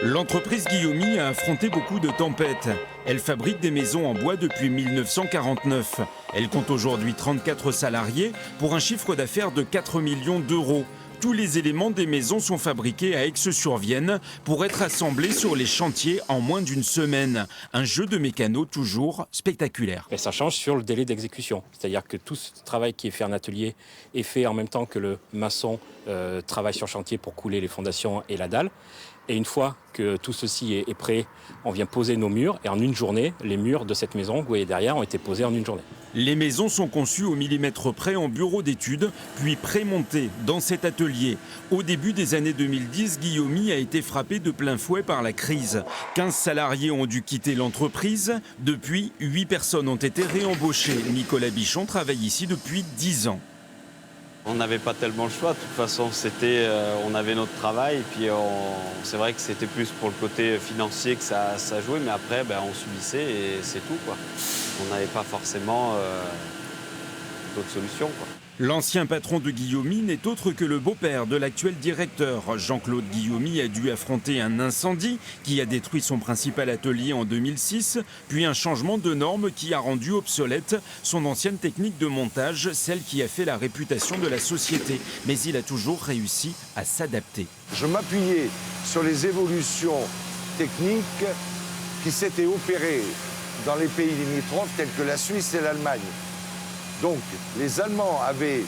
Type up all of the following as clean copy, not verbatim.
L'entreprise Guillaumy a affronté beaucoup de tempêtes. Elle fabrique des maisons en bois depuis 1949. Elle compte aujourd'hui 34 salariés pour un chiffre d'affaires de 4 millions d'euros. Tous les éléments des maisons sont fabriqués à Aix-sur-Vienne pour être assemblés sur les chantiers en moins d'une semaine. Un jeu de mécano toujours spectaculaire. Et ça change sur le délai d'exécution. C'est-à-dire que tout ce travail qui est fait en atelier est fait en même temps que le maçon travaille sur chantier pour couler les fondations et la dalle. Et une fois que tout ceci est prêt, on vient poser nos murs. Et en une journée, les murs de cette maison que vous voyez derrière ont été posés en une journée. Les maisons sont conçues au millimètre près en bureau d'études, puis prémontées dans cet atelier. Au début des années 2010, Guillaumy a été frappé de plein fouet par la crise. 15 salariés ont dû quitter l'entreprise. Depuis, 8 personnes ont été réembauchées. Nicolas Bichon travaille ici depuis 10 ans. On n'avait pas tellement le choix, de toute façon, on avait notre travail, et puis c'est vrai que c'était plus pour le côté financier que ça jouait, mais après, on subissait et c'est tout, quoi. On n'avait pas forcément d'autres solutions, quoi. L'ancien patron de Guillaumy n'est autre que le beau-père de l'actuel directeur. Jean-Claude Guillaumy a dû affronter un incendie qui a détruit son principal atelier en 2006, puis un changement de normes qui a rendu obsolète son ancienne technique de montage, celle qui a fait la réputation de la société. Mais il a toujours réussi à s'adapter. Je m'appuyais sur les évolutions techniques qui s'étaient opérées dans les pays limitrophes tels que la Suisse et l'Allemagne. Donc, les Allemands avaient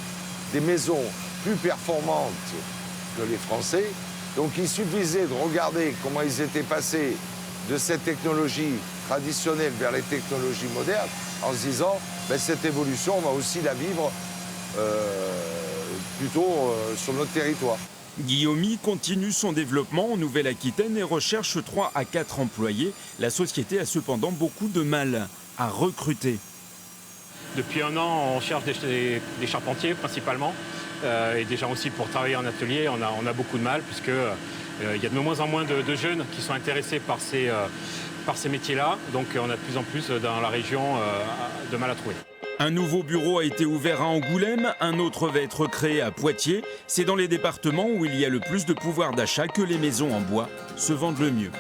des maisons plus performantes que les Français. Donc, il suffisait de regarder comment ils étaient passés de cette technologie traditionnelle vers les technologies modernes en se disant, cette évolution, on va aussi la vivre plutôt sur notre territoire. Guillaumy continue son développement en Nouvelle-Aquitaine et recherche 3 à 4 employés. La société a cependant beaucoup de mal à recruter. Depuis un an, on cherche des charpentiers principalement, et des gens aussi pour travailler en atelier. On a beaucoup de mal puisqu'il y a de moins en moins de jeunes qui sont intéressés par ces métiers-là. Donc on a de plus en plus dans la région de mal à trouver. Un nouveau bureau a été ouvert à Angoulême, un autre va être créé à Poitiers. C'est dans les départements où il y a le plus de pouvoir d'achat que les maisons en bois se vendent le mieux.